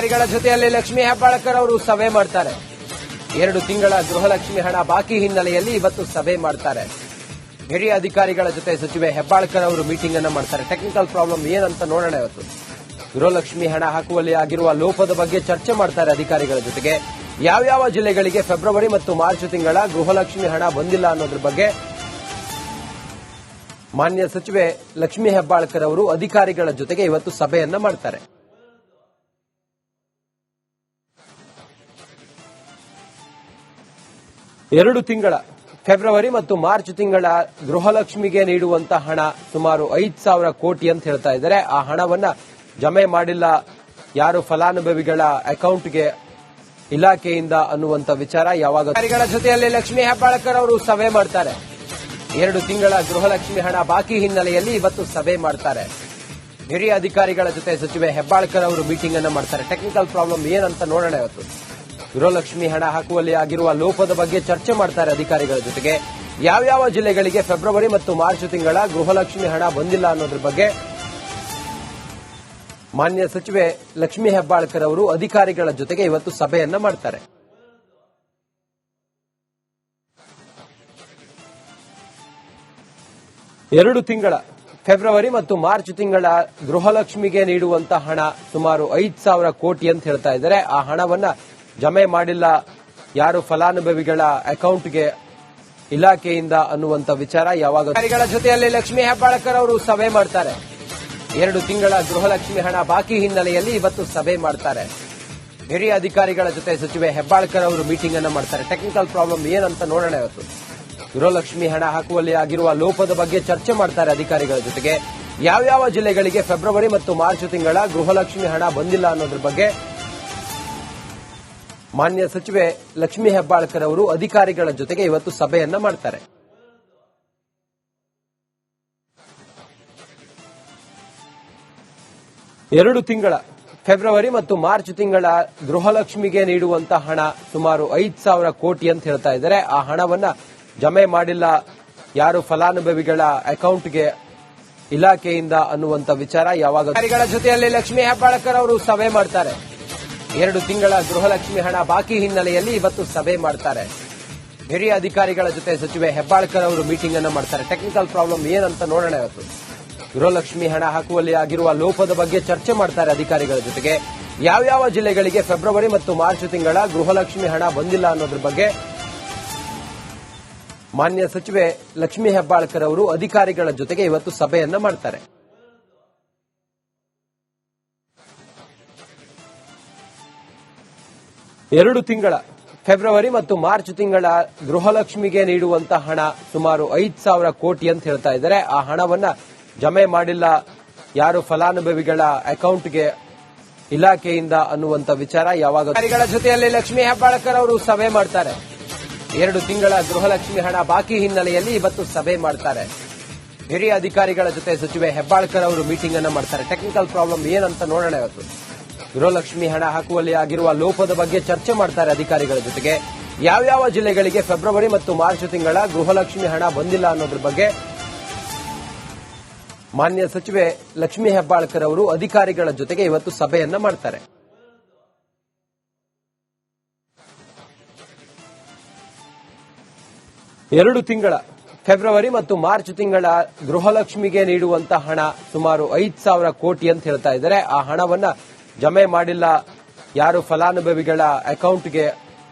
ಅಧಿಕಾರಿಗಳ ಜೊತೆಯಲ್ಲಿ ಲಕ್ಷ್ಮೀ ಹೆಬ್ಬಾಳಕರ್ ಅವರು ಸಭೆ ಮಾಡ್ತಾರೆ. 2 ತಿಂಗಳ ಗೃಹಲಕ್ಷ್ಮಿ ಹಣ ಬಾಕಿ ಹಿನ್ನೆಲೆಯಲ್ಲಿ ಇವತ್ತು ಸಭೆ ಮಾಡ್ತಾರೆ. ಹಿರಿಯ ಅಧಿಕಾರಿಗಳ ಜೊತೆ ಸಚಿವೆ ಹೆಬ್ಬಾಳಕರ್ ಅವರು ಮೀಟಿಂಗ್ ಅನ್ನು ಮಾಡ್ತಾರೆ. ಟೆಕ್ನಿಕಲ್ ಪ್ರಾಬ್ಲಮ್ ಏನಂತ ನೋಡೋಣ. ಇವತ್ತು ಗೃಹಲಕ್ಷ್ಮಿ ಹಣ ಹಾಕುವಲ್ಲಿ ಆಗಿರುವ ಲೋಪದ ಬಗ್ಗೆ ಚರ್ಚೆ ಮಾಡ್ತಾರೆ ಅಧಿಕಾರಿಗಳ ಜೊತೆಗೆ. ಯಾವ್ಯಾವ ಜಿಲ್ಲೆಗಳಿಗೆ ಫೆಬ್ರವರಿ ಮತ್ತು ಮಾರ್ಚ್ ತಿಂಗಳ ಗೃಹಲಕ್ಷ್ಮಿ ಹಣ ಬಂದಿಲ್ಲ ಅನ್ನೋದ್ರ ಬಗ್ಗೆ ಮಾನ್ಯ ಸಚಿವೆ ಲಕ್ಷ್ಮೀ ಹೆಬ್ಬಾಳಕರ್ ಅವರು ಅಧಿಕಾರಿಗಳ ಜೊತೆಗೆ ಇವತ್ತು ಸಭೆಯನ್ನ ಮಾಡ್ತಾರೆ. ಎರಡು ತಿಂಗಳ ಫೆಬ್ರವರಿ ಮತ್ತು ಮಾರ್ಚ್ ತಿಂಗಳ ಗೃಹಲಕ್ಷ್ಮಿಗೆ ನೀಡುವಂತಹ ಹಣ ಸುಮಾರು 5,000 ಕೋಟಿ ಅಂತ ಹೇಳ್ತಾ ಇದ್ದಾರೆ. ಆ ಹಣವನ್ನ ಜಮೆ ಮಾಡಿಲ್ಲ ಯಾರು ಫಲಾನುಭವಿಗಳ ಅಕೌಂಟ್ಗೆ ಇಲಾಖೆಯಿಂದ ಅನ್ನುವಂತ ವಿಚಾರ ಯಾವಾಗ ಅಧಿಕಾರಿಗಳ ಜೊತೆಯಲ್ಲಿ ಲಕ್ಷ್ಮೀ ಹೆಬ್ಬಾಳಕರ್ ಅವರು ಸಭೆ ಮಾಡ್ತಾರೆ. 2 ತಿಂಗಳ ಗೃಹಲಕ್ಷ್ಮಿ ಹಣ ಬಾಕಿ ಹಿನ್ನೆಲೆಯಲ್ಲಿ ಇವತ್ತು ಸಭೆ ಮಾಡ್ತಾರೆ. ಹಿರಿಯ ಅಧಿಕಾರಿಗಳ ಜೊತೆ ಸಚಿವೆ ಹೆಬ್ಬಾಳಕರ್ ಅವರು ಮೀಟಿಂಗ್ ಅನ್ನು ಮಾಡ್ತಾರೆ. ಟೆಕ್ನಿಕಲ್ ಪ್ರಾಬ್ಲಮ್ ಏನಂತ ನೋಡೋಣ. ಇವತ್ತು ಗೃಹಲಕ್ಷ್ಮಿ ಹಣ ಹಾಕುವಲ್ಲಿ ಆಗಿರುವ ಲೋಪದ ಬಗ್ಗೆ ಚರ್ಚೆ ಮಾಡ್ತಾರೆ ಅಧಿಕಾರಿಗಳ ಜೊತೆಗೆ. ಯಾವ್ಯಾವ ಜಿಲ್ಲೆಗಳಿಗೆ ಫೆಬ್ರವರಿ ಮತ್ತು ಮಾರ್ಚ್ ತಿಂಗಳ ಗೃಹಲಕ್ಷ್ಮಿ ಹಣ ಬಂದಿಲ್ಲ ಅನ್ನೋದ್ರ ಬಗ್ಗೆ ಮಾನ್ಯ ಸಚಿವೆ ಲಕ್ಷ್ಮೀ ಹೆಬ್ಬಾಳಕರ್ ಅವರು ಅಧಿಕಾರಿಗಳ ಜೊತೆಗೆ ಇವತ್ತು ಸಭೆಯನ್ನ ಮಾಡ್ತಾರೆ. ಎರಡು ತಿಂಗಳ ಫೆಬ್ರವರಿ ಮತ್ತು ಮಾರ್ಚ್ ತಿಂಗಳ ಗೃಹಲಕ್ಷ್ಮಿಗೆ ನೀಡುವಂತಹ ಹಣ ಸುಮಾರು 5,000 ಕೋಟಿ ಅಂತ ಹೇಳ್ತಾ ಇದ್ದಾರೆ. ಆ ಹಣವನ್ನ ಜಮೆ ಮಾಡಿಲ್ಲ ಯಾರು ಫಲಾನುಭವಿಗಳ ಅಕೌಂಟ್ಗೆ ಇಲಾಖೆಯಿಂದ ಅನ್ನುವಂತ ವಿಚಾರ ಯಾವಾಗ ಅಧಿಕಾರಿಗಳ ಜೊತೆಯಲ್ಲಿ ಲಕ್ಷ್ಮೀ ಹೆಬ್ಬಾಳಕರ್ ಅವರು ಸಭೆ ಮಾಡ್ತಾರೆ. 2 ತಿಂಗಳ ಗೃಹಲಕ್ಷ್ಮಿ ಹಣ ಬಾಕಿ ಹಿನ್ನೆಲೆಯಲ್ಲಿ ಇವತ್ತು ಸಭೆ ಮಾಡ್ತಾರೆ. ಹಿರಿಯ ಅಧಿಕಾರಿಗಳ ಜೊತೆ ಸಚಿವೆ ಹೆಬ್ಬಾಳಕರ್ ಅವರು ಮೀಟಿಂಗ್ ಅನ್ನು ಮಾಡ್ತಾರೆ. ಟೆಕ್ನಿಕಲ್ ಪ್ರಾಬ್ಲಮ್ ಏನಂತ ನೋಡೋಣ. ಇವತ್ತು ಗೃಹಲಕ್ಷ್ಮಿ ಹಣ ಹಾಕುವಲ್ಲಿ ಆಗಿರುವ ಲೋಪದ ಬಗ್ಗೆ ಚರ್ಚೆ ಮಾಡ್ತಾರೆ ಅಧಿಕಾರಿಗಳ ಜೊತೆಗೆ. ಯಾವ್ಯಾವ ಜಿಲ್ಲೆಗಳಿಗೆ ಫೆಬ್ರವರಿ ಮತ್ತು ಮಾರ್ಚ್ ತಿಂಗಳ ಗೃಹಲಕ್ಷ್ಮಿ ಹಣ ಬಂದಿಲ್ಲ ಅನ್ನೋದ್ರ ಬಗ್ಗೆ ಮಾನ್ಯ ಸಚಿವೆ ಲಕ್ಷ್ಮೀ ಹೆಬ್ಬಾಳಕರ್ ಅವರು ಅಧಿಕಾರಿಗಳ ಜೊತೆಗೆ ಇವತ್ತು ಸಭೆಯನ್ನ ಮಾಡ್ತಾರೆ. ಎರಡು ತಿಂಗಳ ಫೆಬ್ರವರಿ ಮತ್ತು ಮಾರ್ಚ್ ತಿಂಗಳ ಗೃಹಲಕ್ಷ್ಮಿಗೆ ನೀಡುವಂತಹ ಹಣ ಸುಮಾರು 5,000 ಕೋಟಿ ಅಂತ ಹೇಳ್ತಾ ಇದ್ದಾರೆ. ಆ ಹಣವನ್ನ ಜಮೆ ಮಾಡಿಲ್ಲ ಯಾರು ಫಲಾನುಭವಿಗಳ ಅಕೌಂಟ್ಗೆ ಇಲಾಖೆಯಿಂದ ಅನ್ನುವಂತ ವಿಚಾರ ಯಾವಾಗ ಅಧಿಕಾರಿಗಳ ಜೊತೆಯಲ್ಲಿ ಲಕ್ಷ್ಮೀ ಹೆಬ್ಬಾಳಕರ್ ಅವರು ಸಭೆ ಮಾಡ್ತಾರೆ. 2 ತಿಂಗಳ ಗೃಹಲಕ್ಷ್ಮಿ ಹಣ ಬಾಕಿ ಹಿನ್ನೆಲೆಯಲ್ಲಿ ಇವತ್ತು ಸಭೆ ಮಾಡ್ತಾರೆ. ಹಿರಿಯ ಅಧಿಕಾರಿಗಳ ಜೊತೆ ಸಚಿವೆ ಹೆಬ್ಬಾಳಕರ್ ಅವರು ಮೀಟಿಂಗ್ ಅನ್ನು ಮಾಡ್ತಾರೆ. ಟೆಕ್ನಿಕಲ್ ಪ್ರಾಬ್ಲಮ್ ಏನಂತ ನೋಡೋಣ. ಇವತ್ತು ಗೃಹಲಕ್ಷ್ಮಿ ಹಣ ಹಾಕುವಲ್ಲಿ ಆಗಿರುವ ಲೋಪದ ಬಗ್ಗೆ ಚರ್ಚೆ ಮಾಡ್ತಾರೆ ಅಧಿಕಾರಿಗಳ ಜೊತೆಗೆ. ಯಾವ್ಯಾವ ಜಿಲ್ಲೆಗಳಿಗೆ ಫೆಬ್ರವರಿ ಮತ್ತು ಮಾರ್ಚ್ ತಿಂಗಳ ಗೃಹಲಕ್ಷ್ಮಿ ಹಣ ಬಂದಿಲ್ಲ ಅನ್ನೋದ್ರ ಬಗ್ಗೆ ಮಾನ್ಯ ಸಚಿವೆ ಲಕ್ಷ್ಮೀ ಹೆಬ್ಬಾಳಕರ್ ಅವರು ಅಧಿಕಾರಿಗಳ ಜೊತೆಗೆ ಇವತ್ತು ಸಭೆಯನ್ನ ಮಾಡ್ತಾರೆ. ಎರಡು ತಿಂಗಳ ಫೆಬ್ರವರಿ ಮತ್ತು ಮಾರ್ಚ್ ತಿಂಗಳ ಗೃಹಲಕ್ಷ್ಮಿಗೆ ನೀಡುವಂತಹ ಹಣ ಸುಮಾರು 5,000 ಕೋಟಿ ಅಂತ ಹೇಳ್ತಾ ಇದ್ದಾರೆ. ಆ ಹಣವನ್ನ ಜಮೆ ಮಾಡಿಲ್ಲ ಯಾರು ಫಲಾನುಭವಿಗಳ ಅಕೌಂಟ್ಗೆ ಇಲಾಖೆಯಿಂದ ಅನ್ನುವಂತ ವಿಚಾರ ಯಾವಾಗ ಅಧಿಕಾರಿಗಳ ಜೊತೆಯಲ್ಲಿ ಲಕ್ಷ್ಮೀ ಹೆಬ್ಬಾಳಕರ್ ಅವರು ಸಭೆ ಮಾಡ್ತಾರೆ. 2 ತಿಂಗಳ ಗೃಹಲಕ್ಷ್ಮಿ ಹಣ ಬಾಕಿ ಹಿನ್ನೆಲೆಯಲ್ಲಿ ಇವತ್ತು ಸಭೆ ಮಾಡ್ತಾರೆ. ಹಿರಿಯ ಅಧಿಕಾರಿಗಳ ಜೊತೆ ಸಚಿವೆ ಹೆಬ್ಬಾಳಕರ್ ಅವರು ಮೀಟಿಂಗ್ ಅನ್ನು ಮಾಡ್ತಾರೆ. ಟೆಕ್ನಿಕಲ್ ಪ್ರಾಬ್ಲಮ್ ಏನಂತ ನೋಡೋಣ. ಇವತ್ತು ಗೃಹಲಕ್ಷ್ಮಿ ಹಣ ಹಾಕುವಲ್ಲಿ ಆಗಿರುವ ಲೋಪದ ಬಗ್ಗೆ ಚರ್ಚೆ ಮಾಡ್ತಾರೆ ಅಧಿಕಾರಿಗಳ ಜೊತೆಗೆ. ಯಾವ್ಯಾವ ಜಿಲ್ಲೆಗಳಿಗೆ ಫೆಬ್ರವರಿ ಮತ್ತು ಮಾರ್ಚ್ ತಿಂಗಳ ಗೃಹಲಕ್ಷ್ಮಿ ಹಣ ಬಂದಿಲ್ಲ ಅನ್ನೋದ್ರ ಬಗ್ಗೆ ಮಾನ್ಯ ಸಚಿವೆ ಲಕ್ಷ್ಮೀ ಹೆಬ್ಬಾಳಕರ್ ಅವರು ಅಧಿಕಾರಿಗಳ ಜೊತೆಗೆ ಇವತ್ತು ಸಭೆಯನ್ನ ಮಾಡ್ತಾರೆ. ಎರಡು ತಿಂಗಳ ಫೆಬ್ರವರಿ ಮತ್ತು ಮಾರ್ಚ್ ತಿಂಗಳ ಗೃಹಲಕ್ಷ್ಮಿಗೆ ನೀಡುವಂತಹ ಹಣ ಸುಮಾರು 5,000 ಕೋಟಿ ಅಂತ ಹೇಳ್ತಾ ಇದ್ದಾರೆ. ಆ ಹಣವನ್ನ ಜಮೆ ಮಾಡಿಲ್ಲ ಯಾರು ಫಲಾನುಭವಿಗಳ ಅಕೌಂಟ್ಗೆ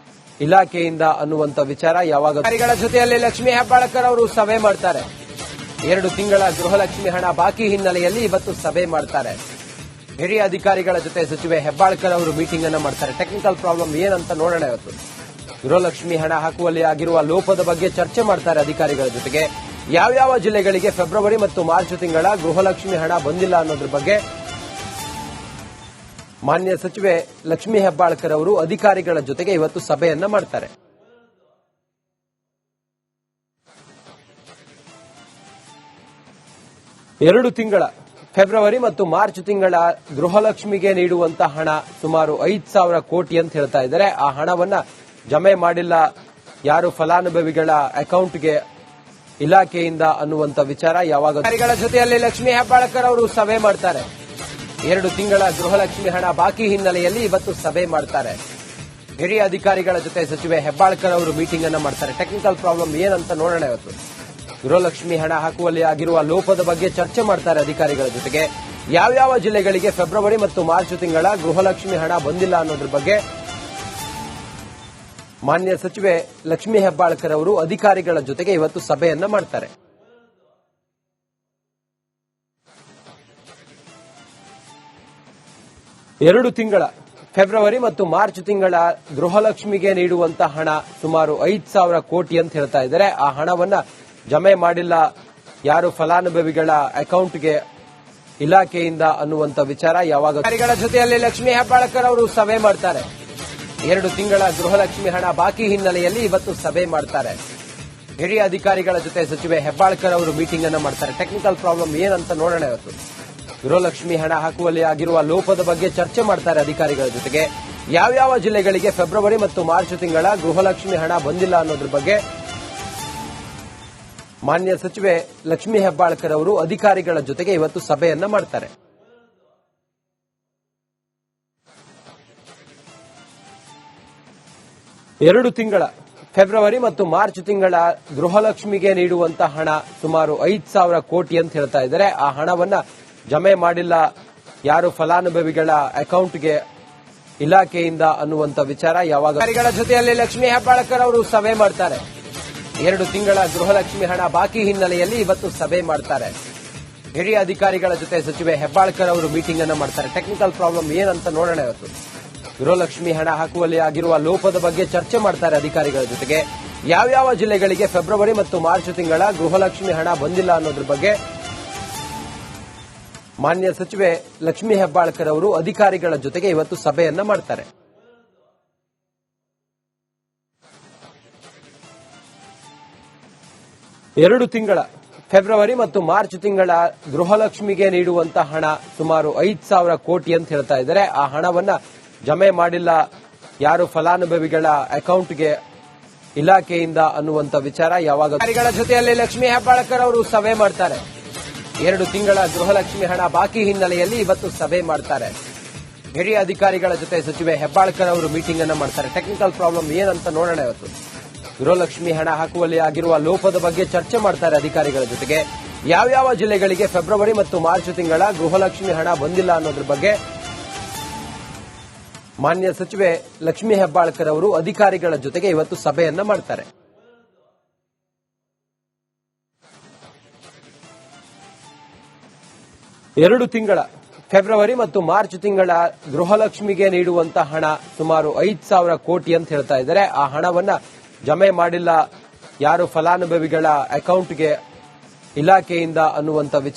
ಇಲಾಖೆಯಿಂದ ಅನ್ನುವಂತ ವಿಚಾರ ಯಾವಾಗ ಅಧಿಕಾರಿಗಳ ಜೊತೆಯಲ್ಲಿ ಲಕ್ಷ್ಮೀ ಹೆಬ್ಬಾಳಕರ್ ಅವರು ಸಭೆ ಮಾಡ್ತಾರೆ. 2 ತಿಂಗಳ ಗೃಹಲಕ್ಷ್ಮಿ ಹಣ ಬಾಕಿ ಹಿನ್ನೆಲೆಯಲ್ಲಿ ಇವತ್ತು ಸಭೆ ಮಾಡ್ತಾರೆ. ಹಿರಿಯ ಅಧಿಕಾರಿಗಳ ಜೊತೆ ಸಚಿವೆ ಹೆಬ್ಬಾಳಕರ್ ಅವರು ಮೀಟಿಂಗ್ ಅನ್ನು ಮಾಡ್ತಾರೆ. ಟೆಕ್ನಿಕಲ್ ಪ್ರಾಬ್ಲಮ್ ಏನಂತ ನೋಡೋಣ. ಇವತ್ತು ಗೃಹಲಕ್ಷ್ಮಿ ಹಣ ಹಾಕುವಲ್ಲಿ ಆಗಿರುವ ಲೋಪದ ಬಗ್ಗೆ ಚರ್ಚೆ ಮಾಡ್ತಾರೆ ಅಧಿಕಾರಿಗಳ ಜೊತೆಗೆ. ಯಾವ್ಯಾವ ಜಿಲ್ಲೆಗಳಿಗೆ ಫೆಬ್ರವರಿ ಮತ್ತು ಮಾರ್ಚ್ ತಿಂಗಳ ಗೃಹಲಕ್ಷ್ಮಿ ಹಣ ಬಂದಿಲ್ಲ ಅನ್ನೋದ್ರ ಬಗ್ಗೆ ಮಾನ್ಯ ಸಚಿವೆ ಲಕ್ಷ್ಮೀ ಹೆಬ್ಬಾಳಕರ್ ಅವರು ಅಧಿಕಾರಿಗಳ ಜೊತೆಗೆ ಇವತ್ತು ಸಭೆಯನ್ನ ಮಾಡ್ತಾರೆ. ಎರಡು ತಿಂಗಳ ಫೆಬ್ರವರಿ ಮತ್ತು ಮಾರ್ಚ್ ತಿಂಗಳ ಗೃಹಲಕ್ಷ್ಮಿಗೆ ನೀಡುವಂತಹ ಹಣ ಸುಮಾರು 5,000 ಕೋಟಿ ಅಂತ ಹೇಳ್ತಾ ಇದ್ದಾರೆ. ಆ ಹಣವನ್ನ ಜಮೆ ಮಾಡಿಲ್ಲ ಯಾರು ಫಲಾನುಭವಿಗಳ ಅಕೌಂಟ್ಗೆ ಇಲಾಖೆಯಿಂದ ಅನ್ನುವಂತ ವಿಚಾರ ಯಾವಾಗ ಅಧಿಕಾರಿಗಳ ಜೊತೆಯಲ್ಲಿ ಲಕ್ಷ್ಮೀ ಹೆಬ್ಬಾಳಕರ್ ಅವರು ಸಭೆ ಮಾಡ್ತಾರೆ. 2 ತಿಂಗಳ ಗೃಹಲಕ್ಷ್ಮಿ ಹಣ ಬಾಕಿ ಹಿನ್ನೆಲೆಯಲ್ಲಿ ಇವತ್ತು ಸಭೆ ಮಾಡ್ತಾರೆ. ಹಿರಿಯ ಅಧಿಕಾರಿಗಳ ಜೊತೆ ಸಚಿವೆ ಹೆಬ್ಬಾಳ್ಕರ್ ಅವರು ಮೀಟಿಂಗ್ ಅನ್ನು ಮಾಡ್ತಾರೆ. ಟೆಕ್ನಿಕಲ್ ಪ್ರಾಬ್ಲಮ್ ಏನಂತ ನೋಡೋಣ ಇವತ್ತು. ಗೃಹಲಕ್ಷ್ಮಿ ಹಣ ಹಾಕುವಲ್ಲಿ ಆಗಿರುವ ಲೋಪದ ಬಗ್ಗೆ ಚರ್ಚೆ ಮಾಡ್ತಾರೆ ಅಧಿಕಾರಿಗಳ ಜೊತೆಗೆ. ಯಾವ್ಯಾವ ಜಿಲ್ಲೆಗಳಿಗೆ ಫೆಬ್ರವರಿ ಮತ್ತು ಮಾರ್ಚ್ ತಿಂಗಳ ಗೃಹಲಕ್ಷ್ಮಿ ಹಣ ಬಂದಿಲ್ಲ ಅನ್ನೋದ್ರ ಬಗ್ಗೆ ಮಾನ್ಯ ಸಚಿವೆ ಲಕ್ಷ್ಮೀ ಹೆಬ್ಬಾಳ್ಕರ್ ಅವರು ಅಧಿಕಾರಿಗಳ ಜೊತೆಗೆ ಇವತ್ತು ಸಭೆಯನ್ನ ಮಾಡ್ತಾರೆ. ಎರಡು ತಿಂಗಳ ಫೆಬ್ರವರಿ ಮತ್ತು ಮಾರ್ಚ್ ತಿಂಗಳ ಗೃಹಲಕ್ಷ್ಮಿಗೆ ನೀಡುವಂತಹ ಹಣ ಸುಮಾರು 5,000 ಕೋಟಿ ಅಂತ ಹೇಳ್ತಾ ಇದ್ದಾರೆ. ಆ ಹಣವನ್ನ ಜಮೆ ಮಾಡಿಲ್ಲ ಯಾರು ಫಲಾನುಭವಿಗಳ ಅಕೌಂಟ್ಗೆ ಇಲಾಖೆಯಿಂದ ಅನ್ನುವಂತ ವಿಚಾರ ಯಾವಾಗ ಅಧಿಕಾರಿಗಳ ಜೊತೆಯಲ್ಲಿ ಲಕ್ಷ್ಮೀ ಹೆಬ್ಬಾಳ್ಕರ್ ಅವರು ಸಭೆ ಮಾಡ್ತಾರೆ. 2 ತಿಂಗಳ ಗೃಹಲಕ್ಷ್ಮಿ ಹಣ ಬಾಕಿ ಹಿನ್ನೆಲೆಯಲ್ಲಿ ಇವತ್ತು ಸಭೆ ಮಾಡ್ತಾರೆ. ಹಿರಿಯ ಅಧಿಕಾರಿಗಳ ಜೊತೆ ಸಚಿವೆ ಹೆಬ್ಬಾಳ್ಕರ್ ಅವರು ಮೀಟಿಂಗ್ ಅನ್ನು ಮಾಡ್ತಾರೆ. ಟೆಕ್ನಿಕಲ್ ಪ್ರಾಬ್ಲಮ್ ಏನಂತ ನೋಡೋಣ ಇವತ್ತು. ಗೃಹಲಕ್ಷ್ಮಿ ಹಣ ಹಾಕುವಲ್ಲಿ ಆಗಿರುವ ಲೋಪದ ಬಗ್ಗೆ ಚರ್ಚೆ ಮಾಡ್ತಾರೆ ಅಧಿಕಾರಿಗಳ ಜೊತೆಗೆ. ಯಾವ್ಯಾವ ಜಿಲ್ಲೆಗಳಿಗೆ ಫೆಬ್ರವರಿ ಮತ್ತು ಮಾರ್ಚ್ ತಿಂಗಳ ಗೃಹಲಕ್ಷ್ಮಿ ಹಣ ಬಂದಿಲ್ಲ ಅನ್ನೋದ್ರ ಬಗ್ಗೆ ಮಾನ್ಯ ಸಚಿವೆ ಲಕ್ಷ್ಮೀ ಹೆಬ್ಬಾಳ್ಕರ್ ಅವರು ಅಧಿಕಾರಿಗಳ ಜೊತೆಗೆ ಇವತ್ತು ಸಭೆಯನ್ನ ಮಾಡ್ತಾರೆ. ಎರಡು ತಿಂಗಳ ಫೆಬ್ರವರಿ ಮತ್ತು ಮಾರ್ಚ್ ತಿಂಗಳ ಗೃಹಲಕ್ಷ್ಮಿಗೆ ನೀಡುವಂತಹ ಹಣ ಸುಮಾರು 5,000 ಕೋಟಿ ಅಂತ ಹೇಳ್ತಾ ಇದ್ದಾರೆ. ಆ ಹಣವನ್ನ ಜಮೆ ಮಾಡಿಲ್ಲ ಯಾರು ಫಲಾನುಭವಿಗಳ ಅಕೌಂಟ್ಗೆ ಇಲಾಖೆಯಿಂದ ಅನ್ನುವಂತ ವಿಚಾರ ಯಾವಾಗ ಅಧಿಕಾರಿಗಳ ಜೊತೆಯಲ್ಲಿ ಲಕ್ಷ್ಮೀ ಹೆಬ್ಬಾಳ್ಕರ್ ಅವರು ಸಭೆ ಮಾಡ್ತಾರೆ. 2 ತಿಂಗಳ ಗೃಹಲಕ್ಷ್ಮಿ ಹಣ ಬಾಕಿ ಹಿನ್ನೆಲೆಯಲ್ಲಿ ಇವತ್ತು ಸಭೆ ಮಾಡ್ತಾರೆ. ಹಿರಿಯ ಅಧಿಕಾರಿಗಳ ಜೊತೆ ಸಚಿವೆ ಹೆಬ್ಬಾಳ್ಕರ್ ಅವರು ಮೀಟಿಂಗ್ ಅನ್ನು ಮಾಡ್ತಾರೆ. ಟೆಕ್ನಿಕಲ್ ಪ್ರಾಬ್ಲಮ್ ಏನಂತ ನೋಡೋಣ ಇವತ್ತು. ಗೃಹಲಕ್ಷ್ಮಿ ಹಣ ಹಾಕುವಲ್ಲಿ ಆಗಿರುವ ಲೋಪದ ಬಗ್ಗೆ ಚರ್ಚೆ ಮಾಡ್ತಾರೆ ಅಧಿಕಾರಿಗಳ ಜೊತೆಗೆ. ಯಾವ್ಯಾವ ಜಿಲ್ಲೆಗಳಿಗೆ ಫೆಬ್ರವರಿ ಮತ್ತು ಮಾರ್ಚ್ ತಿಂಗಳ ಗೃಹಲಕ್ಷ್ಮಿ ಹಣ ಬಂದಿಲ್ಲ ಅನ್ನೋದ್ರ ಬಗ್ಗೆ ಮಾನ್ಯ ಸಚಿವೆ ಲಕ್ಷ್ಮೀ ಹೆಬ್ಬಾಳ್ಕರ್ ಅವರು ಅಧಿಕಾರಿಗಳ ಜೊತೆಗೆ ಇವತ್ತು ಸಭೆಯನ್ನ ಮಾಡ್ತಾರೆ. ಎರಡು ತಿಂಗಳ ಫೆಬ್ರವರಿ ಮತ್ತು ಮಾರ್ಚ್ ತಿಂಗಳ ಗೃಹಲಕ್ಷ್ಮಿಗೆ ನೀಡುವಂತಹ ಹಣ ಸುಮಾರು 5,000 ಕೋಟಿ ಅಂತ ಹೇಳ್ತಾ ಇದ್ದಾರೆ. ಆ ಹಣವನ್ನ ಜಮೆ ಮಾಡಿಲ್ಲ ಯಾರು ಫಲಾನುಭವಿಗಳ ಅಕೌಂಟ್ಗೆ ಇಲಾಖೆಯಿಂದ ಅನ್ನುವಂತ ವಿಚಾರ ಯಾವಾಗ ಅಧಿಕಾರಿಗಳ ಜೊತೆಯಲ್ಲಿ ಲಕ್ಷ್ಮೀ ಹೆಬ್ಬಾಳ್ಕರ್ ಅವರು ಸಭೆ ಮಾಡ್ತಾರೆ. 2 ತಿಂಗಳ ಗೃಹಲಕ್ಷ್ಮಿ ಹಣ ಬಾಕಿ ಹಿನ್ನೆಲೆಯಲ್ಲಿ ಇವತ್ತು ಸಭೆ ಮಾಡ್ತಾರೆ. ಹಿರಿಯ ಅಧಿಕಾರಿಗಳ ಜೊತೆ ಸಚಿವೆ ಹೆಬ್ಬಾಳ್ಕರ್ ಅವರು ಮೀಟಿಂಗ್ ಅನ್ನು ಮಾಡ್ತಾರೆ. ಟೆಕ್ನಿಕಲ್ ಪ್ರಾಬ್ಲಮ್ ಏನಂತ ನೋಡೋಣ ಇವತ್ತು. ಗೃಹಲಕ್ಷ್ಮಿ ಹಣ ಹಾಕುವಲ್ಲಿ ಆಗಿರುವ ಲೋಪದ ಬಗ್ಗೆ ಚರ್ಚೆ ಮಾಡ್ತಾರೆ ಅಧಿಕಾರಿಗಳ ಜೊತೆಗೆ. ಯಾವ್ಯಾವ ಜಿಲ್ಲೆಗಳಿಗೆ ಫೆಬ್ರವರಿ ಮತ್ತು ಮಾರ್ಚ್ ತಿಂಗಳ ಗೃಹಲಕ್ಷ್ಮಿ ಹಣ ಬಂದಿಲ್ಲ ಅನ್ನೋದ್ರ ಬಗ್ಗೆ ಮಾನ್ಯ ಸಚಿವೆ ಲಕ್ಷ್ಮೀ ಹೆಬ್ಬಾಳ್ಕರ್ ಅವರು ಅಧಿಕಾರಿಗಳ ಜೊತೆಗೆ ಇವತ್ತು ಸಭೆಯನ್ನ ಮಾಡ್ತಾರೆ. ಎರಡು ತಿಂಗಳ ಫೆಬ್ರವರಿ ಮತ್ತು ಮಾರ್ಚ್ ತಿಂಗಳ ಗೃಹಲಕ್ಷ್ಮಿಗೆ ನೀಡುವಂತಹ ಹಣ ಸುಮಾರು 5,000 ಕೋಟಿ ಅಂತ ಹೇಳ್ತಾ ಇದ್ದಾರೆ. ಆ ಹಣವನ್ನ ಜಮೆ ಮಾಡಿಲ್ಲ ಯಾರು ಫಲಾನುಭವಿಗಳ ಅಕೌಂಟ್ಗೆ ಇಲಾಖೆಯಿಂದ ಅನ್ನುವಂತ ವಿಚಾರ